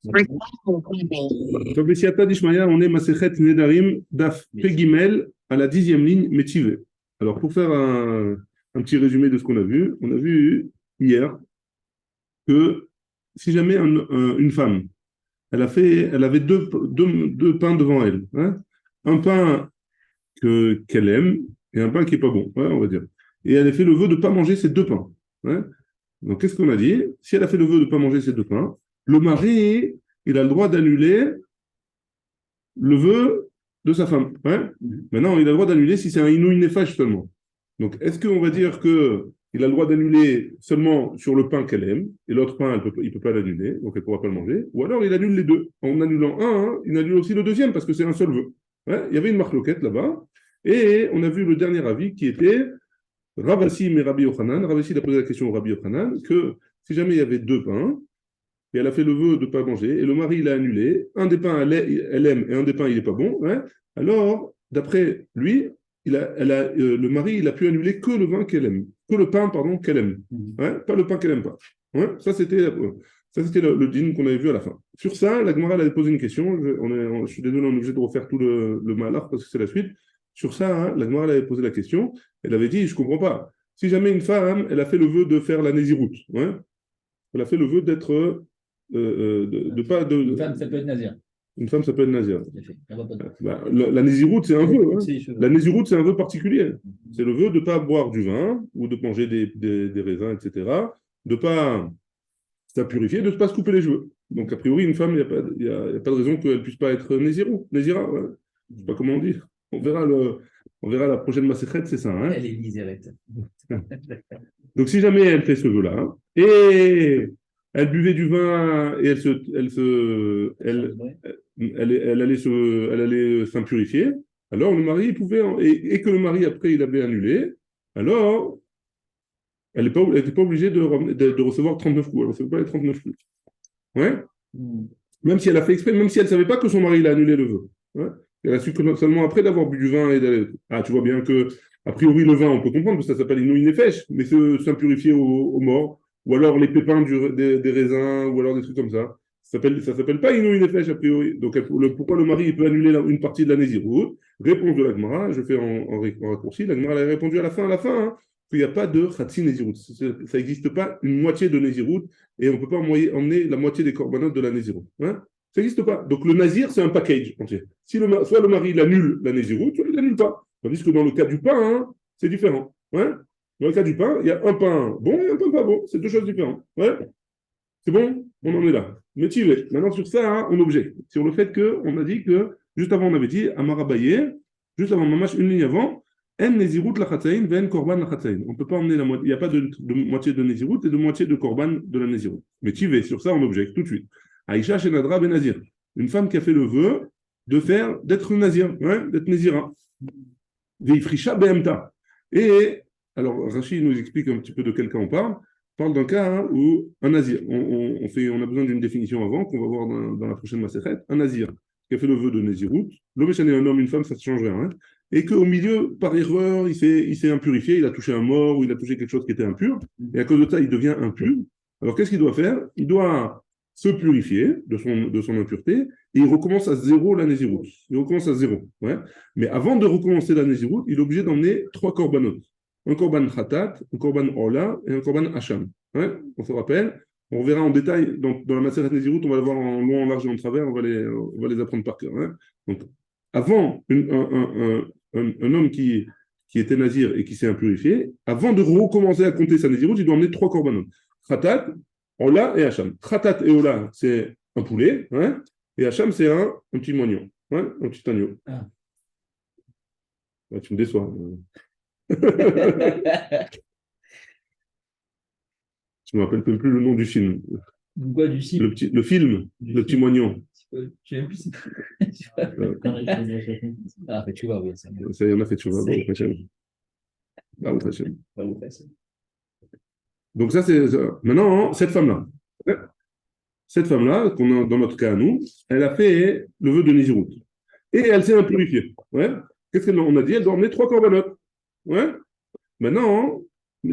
Donc, Bessiata d'Ishmaïa, on est Masechet Nedarim, Daf Pegimel, à la 10e ligne, Métivé. Alors, pour faire un petit résumé de ce qu'on a vu hier que si jamais une femme, elle avait deux pains devant elle, hein, un pain qu'elle aime et un pain qui n'est pas bon, ouais, on va dire. Et elle a fait le vœu de ne pas manger ces deux pains. Ouais. Donc, qu'est-ce qu'on a dit? Si elle a fait le vœu de ne pas manger ces deux pains, le mari, il a le droit d'annuler le vœu de sa femme. Ouais. Maintenant, il a le droit d'annuler si c'est un inouï nefesh seulement. Donc, est-ce qu'on va dire qu'il a le droit d'annuler seulement sur le pain qu'elle aime, et l'autre pain, il ne peut pas l'annuler, donc elle ne pourra pas le manger, ou alors il annule les deux. En annulant un, hein, il annule aussi le deuxième, parce que c'est un seul vœu. Ouais. Il y avait une marloquette là-bas, et on a vu le dernier avis qui était Ravasi et Rabbi Yochanan. Ravasi a posé la question au Rabbi Yochanan que si jamais il y avait deux pains, et elle a fait le vœu de ne pas manger, et le mari il a annulé, un des pains elle aime et un des pains il n'est pas bon, ouais, alors d'après lui, le mari il a pu annuler que le vin qu'elle aime, que le pain pardon qu'elle aime, ouais, pas le pain qu'elle aime pas. Ouais, ça c'était le dîme qu'on avait vu à la fin. Sur ça, la Gemara elle avait posé une question, je suis désolé, on est obligé de refaire tout le malheur parce que c'est la suite. Sur ça, hein, la Gemara elle avait posé la question, elle avait dit, je comprends pas. Si jamais une femme, elle a fait le vœu de faire la Néziroute, ouais, elle a fait le vœu d'être de pas de. Une femme, ça peut être nazir. Une femme, ça peut être nazir. La nésiroute, c'est un vœu. Hein. La nésiroute, c'est un vœu particulier. C'est le vœu de ne pas boire du vin ou de manger des raisins, etc. De ne pas se purifier, de ne pas se couper les cheveux. Donc, a priori, une femme, il n'y a pas de raison qu'elle ne puisse pas être nésira. Ouais. Je ne sais pas comment on dit. On verra la prochaine Masechet, c'est ça. Hein. Elle est misérette. Donc, si jamais elle fait ce vœu-là, hein, et elle buvait du vin et elle allait s'impurifier, alors le mari pouvait, et que le mari après il avait annulé, alors elle n'était pas obligée de recevoir 39 coups, elle ne recevait pas les 39 coups. Ouais. Même si elle a fait exprès, même si elle ne savait pas que son mari il a annulé le vœu. Ouais. Elle a su que seulement après d'avoir bu du vin et d'aller. Ah, tu vois bien que, a priori, le vin, on peut comprendre, parce que ça s'appelle inouï nefesh, mais s'impurifier au mort, ou alors les pépins des raisins, ou alors des trucs comme ça. Ça s'appelle pas inouï nefesh, a priori. Donc, pourquoi le mari il peut annuler une partie de la Nézirut? Réponse de la Gemara, je fais en raccourci, la Gemara elle a répondu à la fin, hein, qu'il n'y a pas de Khatsi Nézirut. Ça n'existe pas une moitié de Nézirut, et on ne peut pas emmener la moitié des corbanotes de la Nézirut. Hein. Ça n'existe pas. Donc le nazir, c'est un package entier. Soit le mari il annule la néziroute, soit il n'annule pas. Tandis que dans le cas du pain, hein, c'est différent. Ouais. Dans le cas du pain, il y a un pain bon et un pain pas bon. C'est deux choses différentes. Ouais. C'est bon? On en est là. Métivé. Maintenant, sur ça, hein, on objecte. Sur le fait qu'on a dit que, juste avant, on avait dit, Amarabaye, juste avant Mamash, une ligne avant, En Nézirut la Khatsaïn, Ven Korban la Khatsaïn. On ne peut pas emmener la moitié. Il n'y a pas de moitié de Nézirut et de moitié de Korban de la Nézirut. Métivé. Sur ça, on objecte tout de suite. Aïcha Shenadra Ben Nazir, une femme qui a fait le vœu d'être nazir, ouais, d'être nazira. Veifrisha Behemta. Et alors Rachid nous explique un petit peu de quel cas on parle. On parle d'un cas hein, où un nazir, on a besoin d'une définition avant qu'on va voir dans la prochaine Masechet, un nazir qui a fait le vœu de nazirout, l'homme est un homme, une femme, ça ne change rien, hein, et qu'au milieu, par erreur, il s'est impurifié, il a touché un mort ou il a touché quelque chose qui était impur, et à cause de ça, il devient impur. Alors qu'est-ce qu'il doit faire? Il doit se purifier de son impureté, et il recommence à zéro la Nézirut. Il recommence à zéro. Ouais. Mais avant de recommencer la Nézirut, il est obligé d'emmener 3 korbanot. Un korban khatat, un korban orla et un korban hacham. Ouais. On se rappelle, on verra en détail, dans la Masechet Nézirut, on va le voir en long, en large et en travers, on va les apprendre par cœur. Hein. Donc, avant, un homme qui était nazir et qui s'est impurifié, avant de recommencer à compter sa Nézirut, il doit emmener 3 korbanot. Khatat, Ola et Hacham. Khatat et Ola, c'est un poulet, hein, et Hacham, c'est un petit moignon, hein, un petit agneau. Ah. Ouais, tu me déçois. Je ne me rappelle même plus le nom du film. Quoi, du film? Le film, le petit moignon. Tu n'aimes plus Ah, fait tu vois, oui. Ça y en a fait, tu vois. Donc ça, c'est... Maintenant, cette femme-là, qu'on a dans notre cas à nous, elle a fait le vœu de Nézirut. Et elle s'est impurifiée. Ouais. Qu'est-ce qu'on a dit? Elle doit emmener 3 corbanotes. Ouais. Maintenant, elle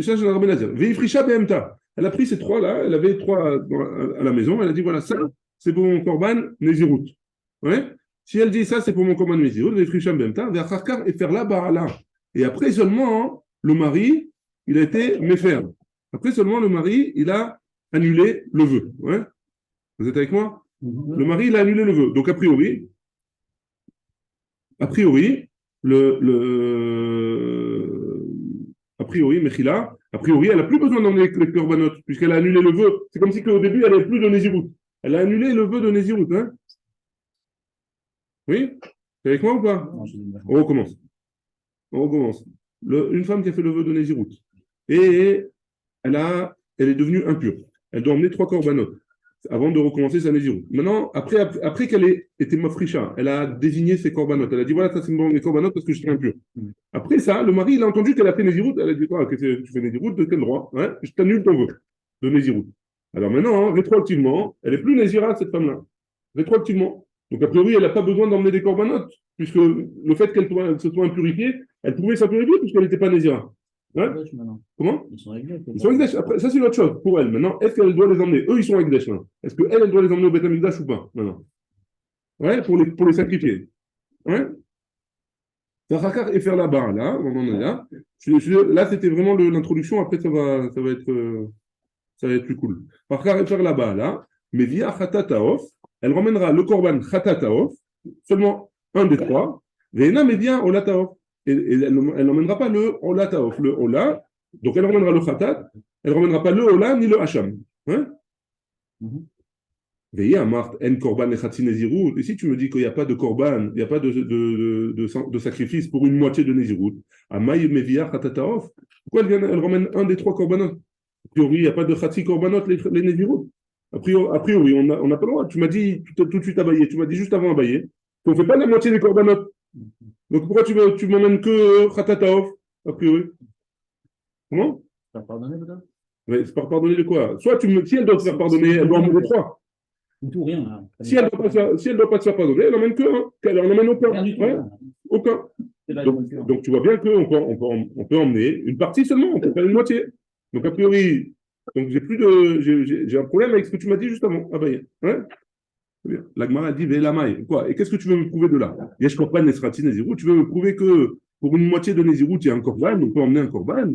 a pris ces 3-là, elle avait 3 à la maison, elle a dit voilà, ça, c'est pour mon korban Nézirut. Ouais? Si elle dit ça, c'est pour mon korban Nézirut, et faire la ba'ala. Et après seulement, hein, le mari, il a été méfer. Après seulement, le mari, il a annulé le vœu. Ouais? Vous êtes avec moi? Le mari, il a annulé le vœu. Donc, a priori, a priori, Mechila, a priori, elle n'a plus besoin d'emmener les korbanot, puisqu'elle a annulé le vœu. C'est comme si qu'au début, elle n'avait plus de Nézirut. Elle a annulé le vœu de Nézirut. Hein? Oui? C'est avec moi ou pas? On recommence. Une femme qui a fait le vœu de Nézirut. Et elle est devenue impure. Elle doit emmener 3 korbanot avant de recommencer sa Nézirut. Maintenant, après qu'elle ait été mafricha, elle a désigné ses korbanot. Elle a dit voilà, ça c'est mes korbanot parce que je suis impure. Après ça, le mari, il a entendu qu'elle a fait Nézirut. Elle a dit quoi? Que tu fais Nézirut, de quel droit? Ouais, je t'annule ton vœu de Nézirut. Alors maintenant, hein, rétroactivement, elle n'est plus Nézira, cette femme-là. Rétroactivement. Donc a priori, elle n'a pas besoin d'emmener des korbanot, puisque le fait qu'elle se soit impurifiée, elle pouvait s'impurifier puisqu'elle n'était pas Nézira. Ouais? Comment? Ils sont Ekdesh. Après, ça, c'est une autre chose pour elle. Maintenant, est-ce qu'elle doit les emmener? Eux, ils sont Ekdesh. Est-ce qu'elle doit les emmener au Beth Amikdash ou pas? Maintenant. Ouais, pour les sacrifier. Ouais? Et faire là-bas, là, on en est là. Là, c'était vraiment l'introduction. Après, ça va être plus cool. Par contre, et faire là-bas, là. Mais via Khatataof, elle ramènera le Korban Khatataof, seulement un des 3. Veina, mais via Olataof. Et elle n'emmènera pas le Olataof, le Ola. Donc, elle ramènera le Khatat. Elle ne ramènera pas le Ola ni le Hacham. Hein? Veillez à Marthe, en korban et chatzi Nézirut. Et si tu me dis qu'il n'y a pas de korban, il n'y a pas de sacrifice pour une moitié de Nézirut, Amaï Mevia Khatataof, pourquoi elle ramène un des 3 korbanot? A priori, il n'y a pas de chatzi korbanot, les Nézirut. A priori, on n'a pas le droit. Tu m'as dit tout de suite abayé, tu m'as dit juste avant abayé, qu'on ne fait pas la moitié des korbanot. Donc pourquoi tu m'emmènes que Khatataof, a priori? Comment? Tu as pardonné peut-être? Mais c'est par pardonner de quoi? Soit si elle doit se faire pardonner, elle doit en emmener 3. Tout rien. Hein. Si elle ne doit pas se faire pardonner, elle n'emmène que un. Elle n'en emmène aucun. Ouais, aucun. Donc tu vois bien qu'on peut emmener une partie seulement, on peut faire une moitié. Donc a priori, donc j'ai un problème avec ce que tu m'as dit juste avant. Ah bah, ouais. La Gemara dit Ve'elamai. Quoi? Et qu'est-ce que tu veux me prouver de là? Yesh korban nesrati Nézirut. Tu veux me prouver que pour une moitié de Nézirut, il y a un korban, on peut emmener un korban.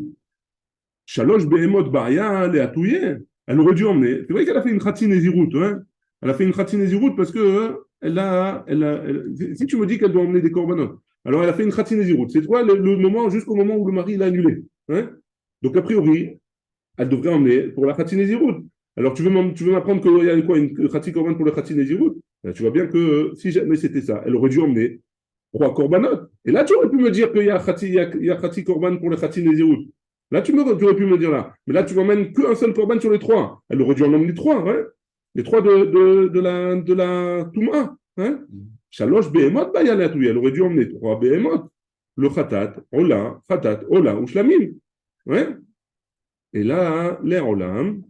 Shalosh behemot baria le atouye. Elle aurait dû emmener. C'est vrai qu'elle a fait une khati Nézirut, hein? Elle a fait une khati Nézirut parce que si tu me dis qu'elle doit emmener des korbanot, alors elle a fait une khati Nézirut. C'est toi le moment jusqu'au moment où le mari l'a annulé. Hein? Donc a priori, elle devrait emmener pour la khati Nézirut. Alors tu veux m'apprendre qu'il y a quoi, une khati korban pour le khati Nézirut? Tu vois bien que si jamais c'était ça, elle aurait dû emmener 3 korbanot. Et là, tu aurais pu me dire qu'il y a khati korban pour le khati Nézirut. Là, tu aurais pu me dire là. Mais là, tu m'emmènes qu'un seul korban sur les 3. Elle aurait dû en emmener 3, hein? Les 3 de la Touma. Hein? Shalosh behemot bayala touye. Elle aurait dû emmener 3 behemot. Le khatat, ola, ou shlamim. Ouais? Et là, les olam.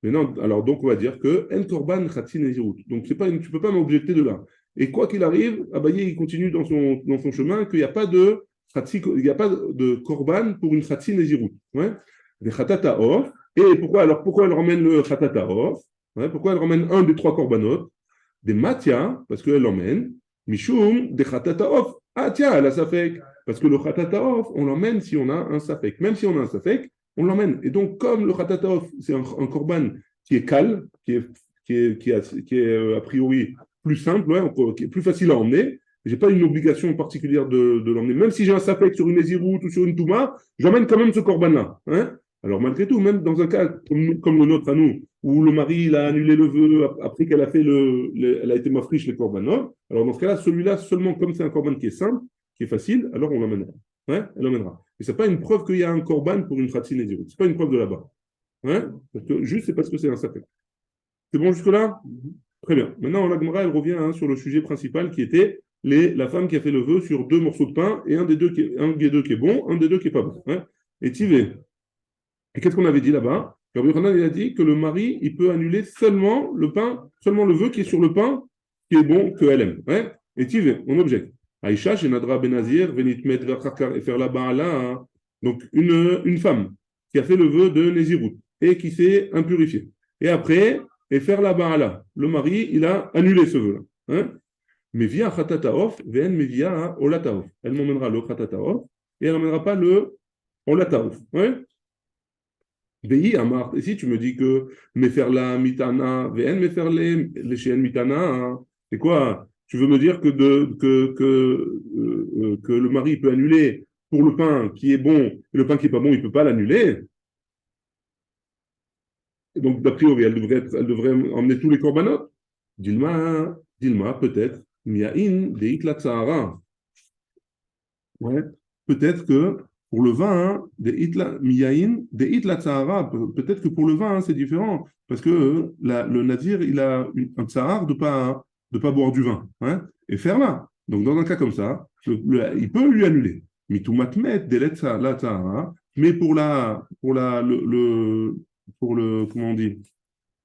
Maintenant, alors donc on va dire que en korban khati Nézirut. Donc tu peux pas m'objecter de là. Et quoi qu'il arrive, Abaye il continue dans son chemin qu'il n'y a pas de korban pour une khati Nézirut. Ouais? Des khatataof. Et pourquoi elle ramène le khatataof? Ouais? Pourquoi elle ramène un des 3 korbanot? Des matia, parce qu'elle l'emmène. Mishum, des khatataof. Ah tiens, elle a safek. Parce que le khatataof, on l'emmène si on a un safek. Même si on a un safek, on l'emmène. Et donc, comme le khatataof, c'est un korban qui est calme, qui est a priori plus simple, ouais, qui est plus facile à emmener, je n'ai pas une obligation particulière de l'emmener. Même si j'ai un safek sur une Nézirut ou sur une Touma, j'emmène quand même ce korban-là. Hein? Alors, malgré tout, même dans un cas comme le nôtre à nous, où le mari il a annulé le vœu après qu'elle a fait elle a été mafriche les korbanot, alors dans ce cas-là, celui-là, seulement comme c'est un korban qui est simple, qui est facile, alors on l'emmènera. Ouais, elle l'emmènera. Et ce n'est pas une preuve qu'il y a un korban pour une khati Nézirut. Ce n'est pas une preuve de là-bas. Hein? Juste, c'est parce que c'est un safek. C'est bon jusque-là? Très bien. Maintenant, la Gemara, elle revient sur le sujet principal qui était la femme qui a fait le vœu sur 2 morceaux de pain et un des deux qui est bon, un des deux qui n'est pas bon. Hein? Et Tivé. Et qu'est-ce qu'on avait dit là-bas? Rabbi Yochanan, il a dit que le mari, il peut annuler seulement le vœu qui est sur le pain qui est bon, qu'elle aime. Hein? Et Tivé, on objecte. Aïcha, Shenadra Benazir, Venitmet Verkakar et faire la Baala. Donc, une femme qui a fait le vœu de Nézirut et qui s'est impurifiée. Et après, et faire la ba'ala. Le mari, il a annulé ce vœu-là. Hein? Mais via khatataof, vn mais via olataof. Elle m'emmènera le khatataof et elle n'emmènera pas le olataof. Ouais? Vehi amart. Et si tu me dis que me faire la mitana, vn me faire les chiennes mitana, hein, c'est quoi? Tu veux me dire que le mari peut annuler pour le pain qui est bon et le pain qui est pas bon, il peut pas l'annuler? Et donc, d'a priori, elle devrait emmener tous les corbanotes. Dilma, peut-être. Miaïn, deit la tsahara. Ouais. Peut-être que pour le vin, hein, miaïn, deit la tsahara. Peut-être que pour le vin, hein, c'est différent. Parce que le nazir, il a un tsahar de pas boire du vin. Hein, et faire là. Donc, dans un cas comme ça, il peut lui annuler. Mitumatmet, delet la tsahara. Mais comment on dit,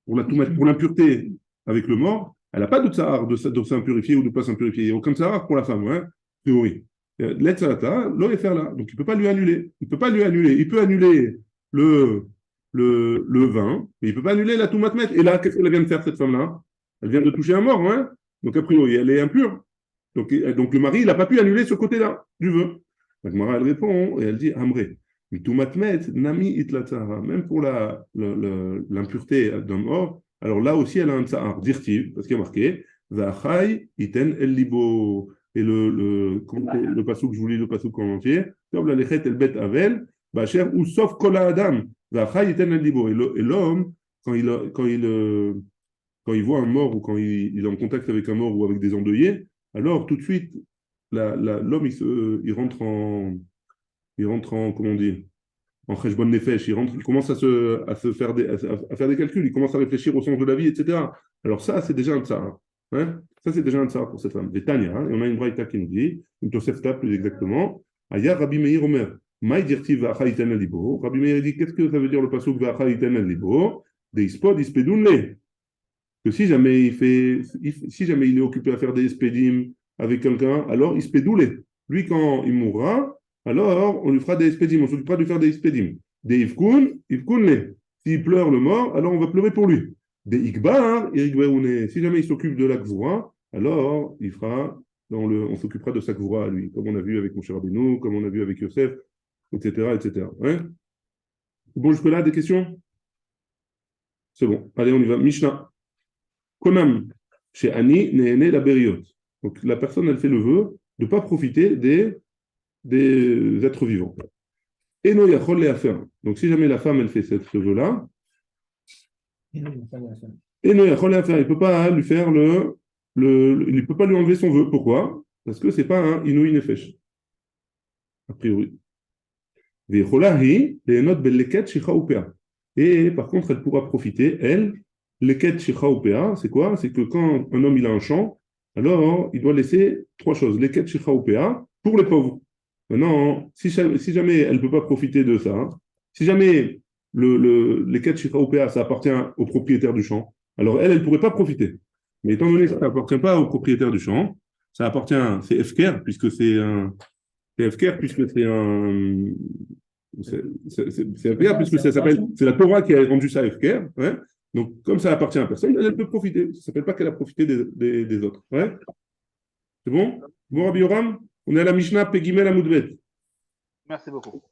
pour l'impureté avec le mort, elle n'a pas de tsahar de s'impurifier ou de ne pas s'impurifier. Il n'y a aucun tsahar pour la femme, hein, théorie. L'etzalata, l'eau est faire là. Donc il ne peut pas lui annuler. Il peut pas lui annuler. Il peut annuler le, le vin, mais il ne peut pas annuler la toumatmet. Et là, qu'est-ce qu'elle vient de faire, cette femme-là? Elle vient de toucher un mort, hein. Donc a priori, elle est impure. Donc le mari, il n'a pas pu annuler ce côté-là du vœu. Donc Mara, elle répond et elle dit Amré. Nami itlatzara, même pour l'impureté d'un mort, alors là aussi elle a un tsahar, dirtiv, parce qu'il y a marqué Vachai iten el libo. Et le passage que je vous lis, le passage en entier, comme la lechet el bet avel, bacher ou sauf kola adam, Vachai iten el libo. Et l'homme, quand il voit un mort ou quand il est en contact avec un mort ou avec des endeuillés, alors tout de suite, l'homme il rentre en, comment on dit, en cheshbon nefesh, il commence à faire à faire des calculs, il commence à réfléchir au sens de la vie, etc. Alors ça, c'est déjà un tsar. Hein, ça, c'est déjà un tsar pour cette femme. Des Tanya, hein, et on a une braïta qui nous dit, une Tosefta plus exactement, Aya Rabbi Meir Omer, Maï dirti v'acha iten alibo. Rabbi Meir dit, qu'est-ce que ça veut dire le pasuk v'acha iten alibo? Des ispod ispedunle. Que si jamais il est occupé à faire des espédim avec quelqu'un, alors ispedoule. Lui, quand il mourra, alors on lui fera des espédim, on s'occupera de lui faire des espédim. Des ifkunle. S'il pleure le mort, alors on va pleurer pour lui. Des ikbar, irikberoune. Si jamais il s'occupe de la gvoura, alors on s'occupera de sa gvoura à lui, comme on a vu avec Moshe Rabbeinu, comme on a vu avec Yosef, etc., etc. Hein? Bon, jusque-là, des questions? C'est bon. Allez, on y va. Mishnah. Konam, chez Annie, Néhéné, la Bériot. Donc la personne, elle fait le vœu de ne pas profiter des êtres vivants. Et non, Yachol les affaires. Donc si jamais la femme, elle fait ce vœu-là, et non, Yachol les affaires, il ne peut pas lui faire il ne peut pas lui enlever son vœu. Pourquoi? Parce que ce n'est pas un Inouï Nefesh. A priori. Et par contre, elle pourra profiter, elle, leket shecha ou pea, c'est quoi? C'est que quand un homme il a un champ, alors il doit laisser trois choses. Leket shecha ou pea pour les pauvres. Maintenant, si jamais elle ne peut pas profiter de ça, si jamais leket shecha ou pea ça appartient au propriétaire du champ, alors elle ne pourrait pas profiter. Mais étant donné que ça n'appartient pas au propriétaire du champ, ça appartient, c'est Efker, puisque c'est Efker, puisque c'est un. C'est Efker, puisque ça s'appelle. C'est la Torah qui a rendu ça Efker. Ouais. Donc, comme ça appartient à personne, elle peut profiter. Ça ne s'appelle pas qu'elle a profité des autres. Ouais. C'est bon? Bon, Rabbi Yoram, on est à la Mishnah Pegimel Amoudbet. Merci beaucoup.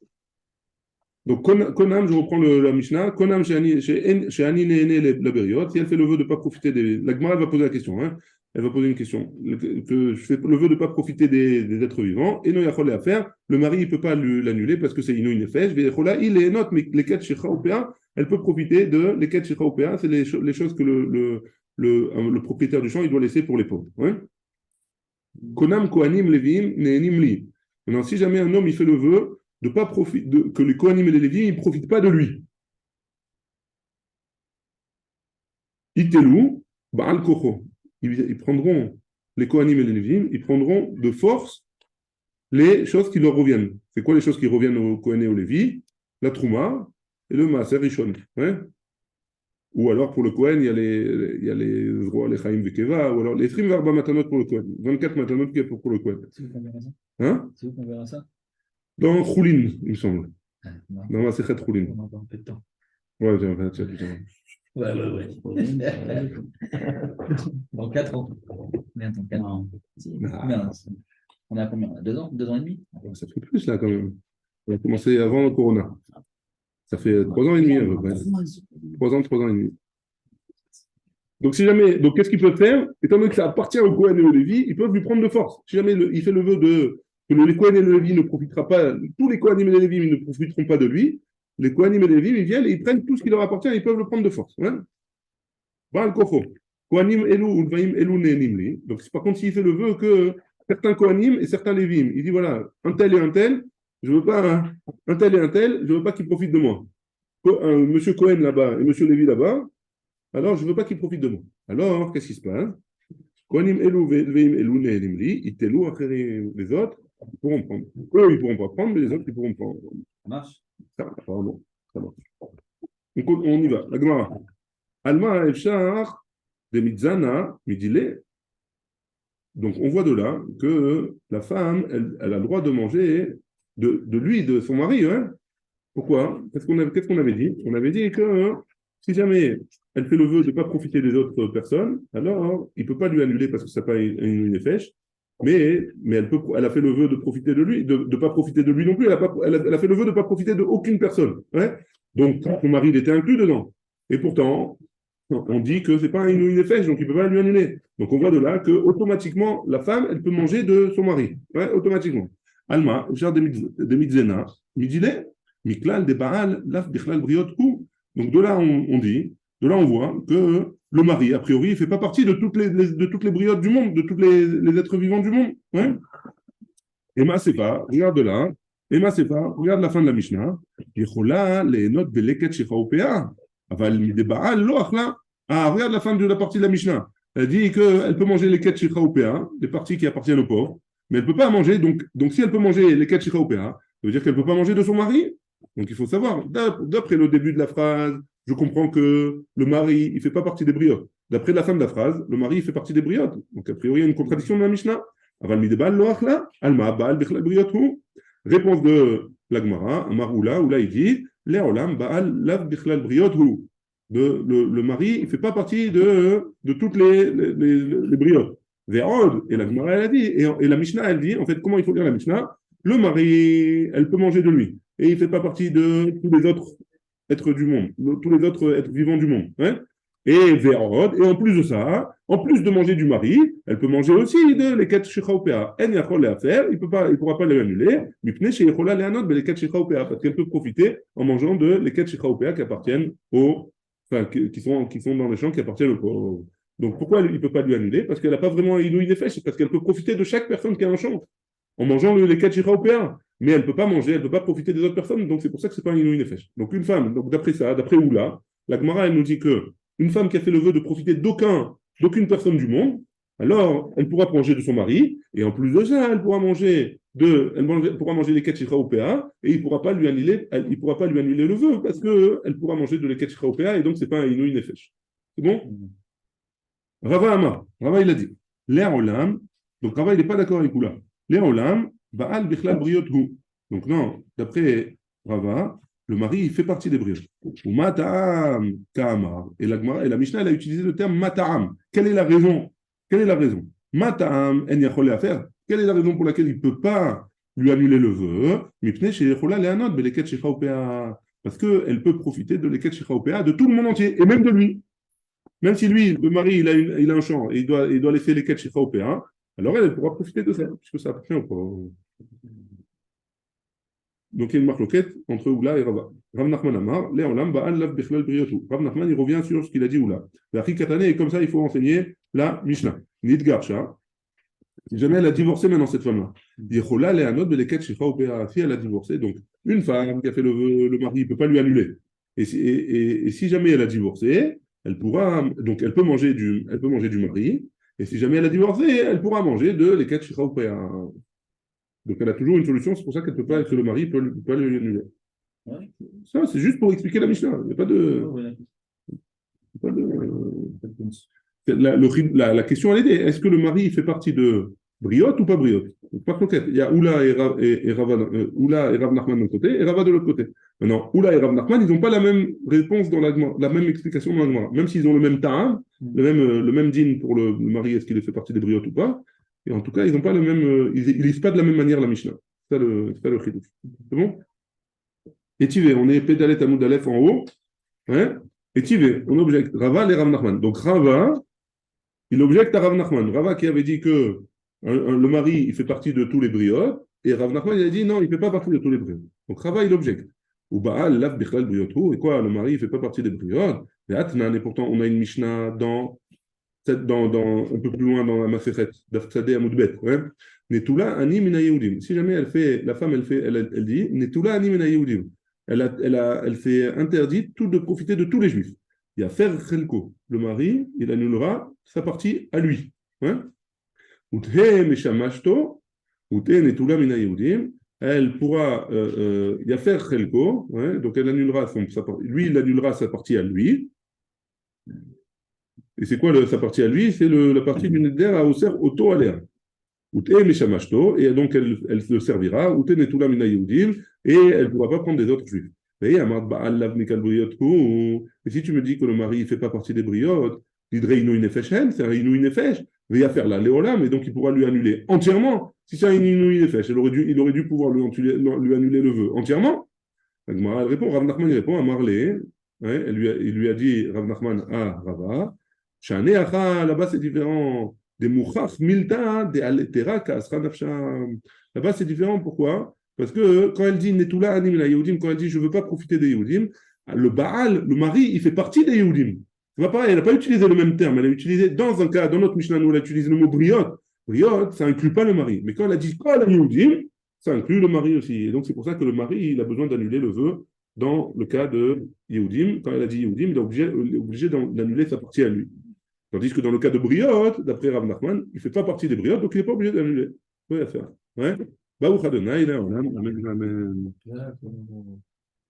Donc, Konam, je reprends la Mishnah. Konam chez Ani Néhéné la Bériot. Si elle fait le vœu de ne pas profiter la Gemara va poser la question. Hein. Elle va poser une question. Que je fais le vœu de ne pas profiter des êtres vivants. Et non, Yachol à faire. Le mari, il ne peut pas l'annuler parce que c'est Inouï Nefesh. Il est note, mais les quatre Shecha Opéa, elle peut profiter de les quatre Shecha Opéa. C'est les choses que le propriétaire du champ, il doit laisser pour les pauvres. Ouais. Konam Kohanim Levim Nehenim Li. Maintenant, si jamais un homme, il fait le vœu de pas profiter, que les Kohanim et les Lévites ne profitent pas de lui. Itelou, Baal Kocho. Ils prendront, les Kohanim et les Lévites, ils prendront de force les choses qui leur reviennent. C'est quoi les choses qui reviennent aux Kohanim et aux Lévites? La Trouma et le Maaser Rishon. Ouais. Ou alors pour le Kohen, il y a les rois, les Chaim Vekeva, ou alors les Trim Varba Matanot pour le Kohen. 24 Matanot pour le Kohen. C'est où qu'on verra ça? Hein? C'est où qu'on verra ça? Dans Choulin, il me semble. Non. Dans la Sechet Choulin. On a encore un peu de temps. Ouais, tiens, Ouais. Dans 4 ans. Merde, dans 4 ans. Non. Si. Ah. Merde, on a combien? On a 2 ans? 2 ans et demi? Ça fait plus là quand même. On a commencé avant le Corona. Ça fait 3 ans et demi à peu près. 3 ans et demi. Donc, si jamais, donc qu'est-ce qu'ils peuvent faire? Étant donné que ça appartient au Cohen et au Lévi, ils peuvent lui prendre de force. Si jamais il fait le vœu que les Cohen et le Lévi ne profitera pas, tous les Kohanim et les Lévi ne profiteront pas de lui, les Kohanim et les Lévi, ils viennent et ils prennent tout ce qui leur appartient et ils peuvent le prendre de force. Hein? Baal Kofo. Kohanim Elou, Ulvaim Elou Ne'enim. Donc, par contre, s'il fait le vœu que certains Kohanim et certains Lévim, il dit voilà, un tel et un tel, je veux pas un tel et un tel, je veux pas qu'ils profitent de moi. Monsieur Cohen là-bas et monsieur Lévi là-bas, alors je veux pas qu'ils profitent de moi. Alors, qu'est-ce qui se passe? Kohanim Elou Ve'im Elou Ne'enim li, Itelou Acherim, les autres, ils pourront prendre. Eux, ils pourront pas prendre, mais les autres, ils pourront prendre. Ça marche? Ça, apparemment, ça marche. Donc, on y va. La Gemara. Alma Efshar de Mitzana, Midile. Donc, on voit de là que la femme, elle a le droit de manger de lui, de son mari. Hein. Pourquoi? Qu'est-ce qu'on avait dit? On avait dit que si jamais elle fait le vœu de ne pas profiter des autres personnes, alors il ne peut pas lui annuler parce que ça n'a pas une effèche. Mais elle a fait le vœu de profiter de lui, de ne pas profiter de lui non plus. Elle a fait le vœu de ne pas profiter d'aucune personne. Ouais. Donc, son mari, il était inclus dedans. Et pourtant, on dit que ce n'est pas une effèche, donc il ne peut pas lui annuler. Donc, on voit de là que automatiquement, la femme, elle peut manger de son mari. Ouais, automatiquement. Alma, genre de Mitzena, Midile, Miklal, de Baal, Laf, Bichlal, Briot, Kou. Donc, de là, de là, on voit que le mari, a priori, il ne fait pas partie de toutes les briottes du monde, de tous les êtres vivants du monde. Ouais. Emma, c'est pas, regarde de là. Emma, c'est pas, regarde la fin de la Mishnah. Yechola, les notes de leket shechaopea. Aval mideba'al, lo achla. Ah, regarde la fin de la partie de la Mishnah. Elle dit qu'elle peut manger les leket shechaopea, des parties qui appartiennent aux pauvres, mais elle ne peut pas manger. Donc, si elle peut manger les leket shechaopea, ça veut dire qu'elle ne peut pas manger de son mari. Donc, il faut savoir, d'après le début de la phrase, je comprends que le mari, il ne fait pas partie des briottes. D'après la fin de la phrase, le mari, il fait partie des briottes. Donc, a priori, il y a une contradiction dans la Mishnah. Aval mideba'al, lo achla. Alma, ba'al, bichlal, briot, hu. Réponse de l'Agmara, Maroula, où là il dit Léolam, Baal, Lav, Bichlal, Briot, hu. Le mari, il ne fait pas partie de toutes les briottes. Véod, et l'Agmara, elle a dit, et la Mishnah, elle dit, en fait, comment il faut lire la Mishnah? Le mari, elle peut manger de lui, et il ne fait pas partie de tous les autres êtres du monde, tous les autres êtres vivants du monde. Hein? Et Véod, et en plus de ça, en plus de manger du mari, elle peut manger aussi de leket shechaopea. Elle n'a rien à faire, il ne pourra pas les annuler, parce qu'elle peut profiter en mangeant de leket shechaopea qui appartiennent qui sont dans les champs qui appartiennent aux pauvres. Donc pourquoi il ne peut pas lui annuler? Parce qu'elle n'a pas vraiment inouï nefesh, c'est parce qu'elle peut profiter de chaque personne qui a un champ en mangeant le leket shechaopea. Mais elle ne peut pas manger, elle ne peut pas profiter des autres personnes, donc c'est pour ça que ce n'est pas un inouï nefesh. Donc une femme, donc d'après ça, d'après Oula, la Gemara, elle nous dit que une femme qui a fait le vœu de profiter d'aucune personne du monde, alors elle pourra manger de son mari, et en plus de ça, elle pourra manger les ketchicha ou PA, et il ne pourra pas lui annuler le vœu, parce qu'elle pourra manger de les ketchicha ou PA, et donc ce n'est pas un inouï nefesh. C'est bon? Rava Amar, Rava il a dit, Léa Olam, donc Rava il n'est pas d'accord avec Oula. Léa Olam, Baal Bichlal Briot Hu. Donc non, d'après Rava, le mari, il fait partie des brioches. Ou mata'am ka'amar. Et la Mishnah, elle a utilisé le terme mata'am. Quelle est la raison? Mata'am en yachol à faire. Quelle est la raison pour laquelle il ne peut pas lui annuler le vœu? Mipnei sheyechola le'anot beleket shecha upea. Parce qu'elle peut profiter de leket shecha upea de tout le monde entier, et même de lui. Même si lui, le mari, il a un champ, et il doit laisser leket shecha upea, alors elle pourra profiter de ça, puisque ça appartient au pauvre. Donc il y a une marloquette entre Oula et Rava. Rav Nachman Amar, Léolam Baal Lav Bechlal Briotou. Rav Nachman, il revient sur ce qu'il a dit Oula. La Katane, et comme ça, il faut enseigner la Mishnah. Nidgarsha. Si jamais elle a divorcé maintenant, cette femme-là. Yechola Leanot Beleket Shecha Opera. Si elle a divorcé, donc une femme qui a fait le vœu, le mari ne peut pas lui annuler. Et si jamais elle a divorcé, elle peut manger du mari. Et si jamais elle a divorcé, elle pourra manger de Leket Shecha Opera. Donc elle a toujours une solution, c'est pour ça qu'elle ne peut pas, que le mari peut pas lui annuler. Ouais. Ça, c'est juste pour expliquer la Mishnah. Il n'y a pas de. La question, elle est, est-ce que le mari fait partie de briotte ou pas briotte. Donc, pas conquête. Il y a Oula et Oula et Rav Nachman d'un côté et Rava de l'autre côté. Maintenant, Oula et Rav Nachman, ils n'ont pas la même réponse dans la même explication dans la Gemara. Même s'ils ont le même ta'am, le même din pour le mari, est-ce qu'il fait partie des briottes ou pas. Et en tout cas, ils n'ont pas le même, ils lisent pas de la même manière la Mishnah. C'est ça le chidouche. C'est bon? Et Tivé, on est Pédalet Amoud Aleph en haut. Hein? Et Tivé, on objecte Rava et Rav Nachman. Donc Rava, il objecte à Rav Nachman. Rava qui avait dit que le mari, il fait partie de tous les briottes. Et Rav Nachman, il a dit non, il ne fait pas partie de tous les briottes. Donc Rava, il objecte. Ou Baal, Lav Bichlal Briotou. Et quoi, le mari, il ne fait pas partie des briottes. Et Atnan, et pourtant, on a une Mishnah dans un peu plus loin dans la Masechet, d'Afsadeh Amoudbet. Netula Ani Mina Yehudim. Si jamais la femme, elle dit Netula Ani Mina Yehudim. Elle s'est interdite de profiter de tous les juifs. Il y a faire Chelko. Le mari, il annulera sa partie à lui. Uthe Meshamashto, Uthe Netula Mina Yehudim. Elle pourra, il y a faire Chelko. Donc elle annulera lui, il annulera sa partie à lui. Et c'est quoi sa partie à lui? C'est la partie du Neder à Oser Auto Alea. Et donc elle se servira, et elle ne pourra pas prendre des autres juifs. Et si tu me dis que le mari ne fait pas partie des briottes, c'est un Inouï Nefesh, il va faire la Léolam, et donc il pourra lui annuler entièrement. Si c'est un Inouï Nefesh, il aurait dû pouvoir lui annuler le vœu entièrement. Elle répond, Rav Nachman il répond à Marley, il lui a dit, Rav Nachman à Rava, là-bas c'est différent. Des mouchach milta, des aletera, kasra nafsha. Là-bas, c'est différent. Pourquoi? Parce que quand elle dit netula anim la yehudim, quand elle dit je ne veux pas profiter des yehudim, le Baal, le mari, il fait partie des yehudim. C'est pas pareil, elle n'a pas utilisé le même terme. Elle a utilisé, dans notre Mishnah, nous, elle a utilisé le mot briotte. Briotte, ça inclut pas le mari. Mais quand elle a dit quoi la yehudim, ça inclut le mari aussi. Et donc, c'est pour ça que le mari, il a besoin d'annuler le vœu dans le cas de yehudim. Quand elle a dit yehudim, il est obligé d'annuler sa partie à lui. Tandis que dans le cas de briotte, d'après Rav Nachman, il ne fait pas partie des briottes, donc il n'est pas obligé d'annuler. Oui, à faire. Ouais. Baruch Adonai, là, amen, amen.